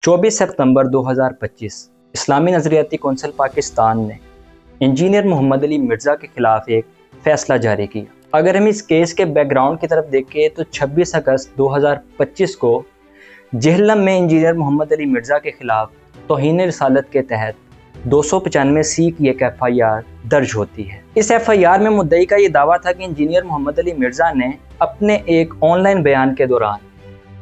24 सितंबर 2025 इस्लामी नज़रियाती council Pakistan ने engineer Mohammad Ali Mirza के ख़िलाफ़ एक फ़ैसला जारी किया। अगर हम इस केस के बैकग्राउंड की तरफ देखें तो 26 अगस्त 2025 को जहलम में इंजीनियर मोहम्मद अली मिर्ज़ा के ख़िलाफ़ तौहीन रिसालत के तहत 295C की एक FIR दर्ज होती है। इस FIR में मुद्दई का ये दावा था कि इंजीनियर मोहम्मद अली मिर्ज़ा ने अपने एक ऑनलाइन बयान के दौरान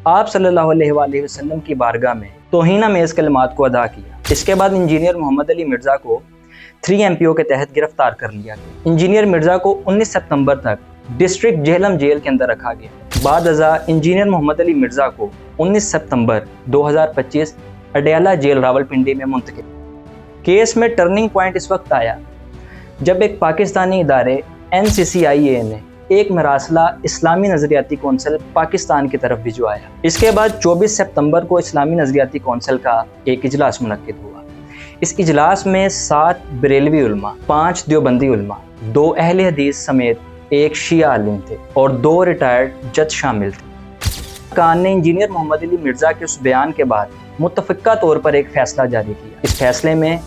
आप सल्लल्लाहु अलैहि वसल्लम की बारगाह में तौहीनामेज़ कलिमात को अदा किया। इसके बाद इंजीनियर मोहम्मद अली मिर्ज़ा को 3MPO के तहत गिरफ्तार कर लिया गया। इंजीनियर मिर्ज़ा को 19 सितंबर तक डिस्ट्रिक्ट जहलम जेल के अंदर रखा गया। बाद अज़ा इंजीनियर मोहम्मद अली मिर्ज़ा को 19 सितंबर 2025 अडयाला जेल रावलपिंडी में मुंतकिल। केस में टर्निंग पॉइंट इस वक्त आया जब एक पाकिस्तानी इदारे NCCIA ने एक मरासला इस्लामी नज़रियाती कौंसिल पाकिस्तान की तरफ भिजवाया। इसके बाद 24 सितंबर को इस्लामी नज़रियाती कौंसिल का एक इजलास मुनक्किद हुआ। इस इजलास में 7 बरेलवी उलमा, 5 देवबंदी उलमा, 2 अहले हदीस समेत 1 शिया आलिम थे और 2 रिटायर्ड जज शामिल थे। कान ने इंजीनियर मोहम्मद अली मिर्ज़ा के उस बयान के बाद मुतफ़िक़ा तौर पर एक फ़ैसला जारी किया। इस फैसले में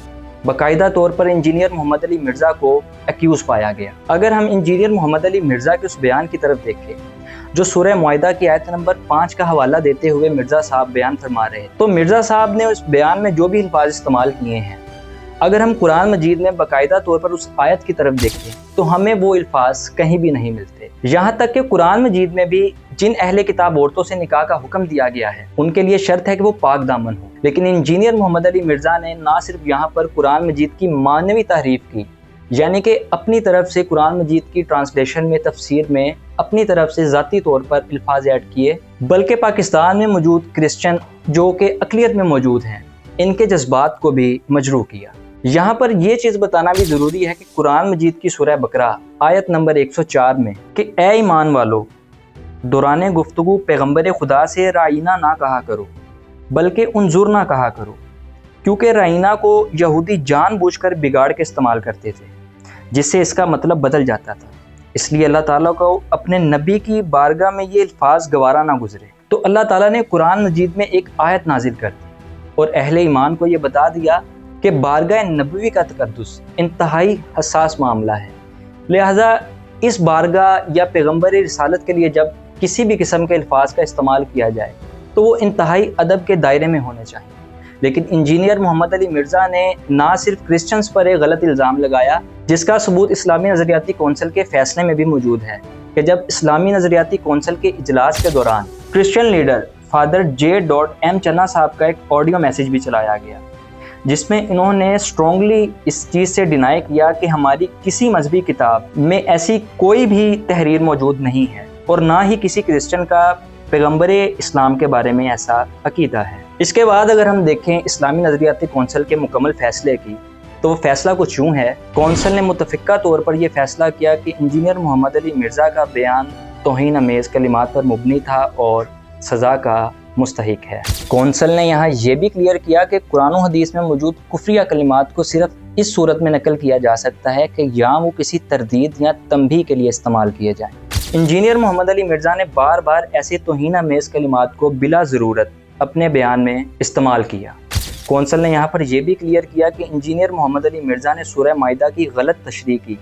बाकायदा तौर पर इंजीनियर मोहम्मद अली मिर्ज़ा को एक्यूज़ पाया गया। अगर हम इंजीनियर मोहम्मद अली मिर्ज़ा के उस बयान की तरफ देखें जो सूरह मुआहिदा की आयत नंबर 5 का हवाला देते हुए मिर्ज़ा साहब बयान फरमा रहे हैं, तो मिर्ज़ा साहब ने उस बयान में जो भी अल्फाज इस्तेमाल किए हैं, अगर हम कुरान मजीद में बाकायदा तौर पर उस आयत की तरफ देखें तो हमें वो अल्फाज कहीं भी नहीं मिलते। यहाँ तक कि कुरान मजीद में भी जिन अहले किताब औरतों से निकाह का हुक्म दिया गया है उनके लिए शर्त है कि वो पाक दामन हो। लेकिन इंजीनियर मोहम्मद अली मिर्ज़ा ने ना सिर्फ यहाँ पर कुरान मजीद की मानवी तहरीफ की, यानी कि अपनी तरफ से कुरान मजीद की ट्रांसलेशन में, तफसीर में अपनी तरफ से ज़ाती तौर पर अल्फाज ऐड किए, बल्कि पाकिस्तान में मौजूद क्रिश्चियन जो कि अक़लियत में मौजूद हैं, इनके जज्बात को भी मजरूह किया। यहाँ पर यह चीज़ बताना भी ज़रूरी है कि कुरान मजीद की सूरह बकरा आयत नंबर 104 में कि ए ईमान वालो, दौरान गुफ्तगू पैगम्बर खुदा से राइना ना कहा करो बल्कि उनजुर ना कहा करो, क्योंकि राइना को यहूदी जानबूझकर बिगाड़ के इस्तेमाल करते थे जिससे इसका मतलब बदल जाता था। इसलिए अल्लाह ताला को अपने नबी की बारगाह में ये अल्फाज गवारा ना गुजरे, तो अल्लाह ताला ने कुरान मजीद में एक आयत नाजिल कर दी और अहले ईमान को ये बता दिया कि बारगाह नबवी का तकद्दुस इंतहाई हसास मामला है। लिहाजा इस बारगाह या पैगम्बर रिसालत के लिए जब किसी भी किस्म के अल्फाज का इस्तेमाल किया जाए तो वो इंतहाई अदब के दायरे में होने चाहिए। लेकिन इंजीनियर मोहम्मद अली मिर्ज़ा ने ना सिर्फ क्रिश्चियंस पर एक गलत इल्ज़ाम लगाया, जिसका सबूत इस्लामी नज़रियाती कौंसिल के फैसले में भी मौजूद है कि जब इस्लामी नज़रियाती कौंसिल के इजलास के दौरान क्रिश्चियन लीडर फादर J.M. चन्ना साहब का एक ऑडियो मैसेज भी चलाया गया जिसमें इन्होंने स्ट्रॉन्गली इस चीज़ से डिनाई किया कि हमारी किसी मजहबी किताब में ऐसी कोई भी तहरीर मौजूद नहीं है और ना ही किसी क्रिश्चियन का पैगम्बर इस्लाम के बारे में ऐसा अकीदा है। इसके बाद अगर हम देखें इस्लामी नज़रियाती कौंसिल के मुकम्मल फ़ैसले की, तो वो फ़ैसला कुछ यूँ है। कौंसिल ने मुतफ़िक़ा तौर पर यह फ़ैसला किया कि इंजीनियर मोहम्मद अली मिर्ज़ा का बयान तौहीन-अमेज़ कलिमात पर मुबनी था और सज़ा का मुस्तहिक है। कौंसिल ने यहाँ ये भी क्लियर किया कि कुरान और हदीस में मौजूद कुफ्रिया कलिमात को सिर्फ इस सूरत में नकल किया जा सकता है कि या वो किसी तरदीद या तंबीह के लिए इस्तेमाल किए जाएँ। इंजीनियर मोहम्मद अली मिर्ज़ा ने बार बार ऐसे तौहीन-अमेज़ कलिमात को बिला ज़रूरत अपने बयान में इस्तेमाल किया। कौंसिल ने यहाँ पर यह भी क्लियर किया कि इंजीनियर मोहम्मद अली मिर्ज़ा ने सूरह मुआहिदा की गलत तशरीह की,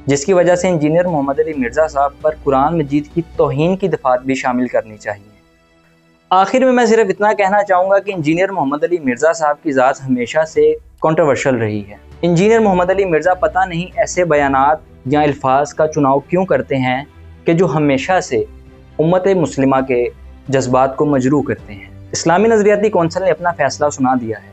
जिसकी वजह से इंजीनियर मोहम्मद अली मिर्ज़ा साहब पर कुरान मजीद की तौहीन की दफ़ात भी शामिल करनी चाहिए। आखिर में मैं सिर्फ इतना कहना चाहूँगा कि इंजीनियर मोहम्मद अली मिर्ज़ा साहब की ज़ात हमेशा से कंट्रोवर्शियल रही है। इंजीनियर मोहम्मद अली मिर्ज़ा पता नहीं ऐसे बयानात या अल्फाज का चुनाव क्यों करते हैं कि जो हमेशा से उम्मत मुस्लिमा के जज्बात को मजरूह करते हैं। इस्लामी नज़रियाती कौंसिल ने अपना फ़ैसला सुना दिया है,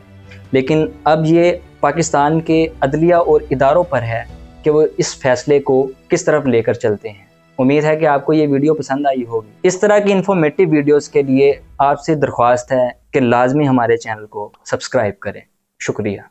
लेकिन अब ये पाकिस्तान के अदलिया और इदारों पर है कि वो इस फ़ैसले को किस तरफ लेकर चलते हैं। उम्मीद है कि आपको ये वीडियो पसंद आई होगी। इस तरह की इन्फॉर्मेटिव वीडियोस के लिए आपसे दरख्वास्त है कि लाजमी हमारे चैनल को सब्सक्राइब करें। शुक्रिया।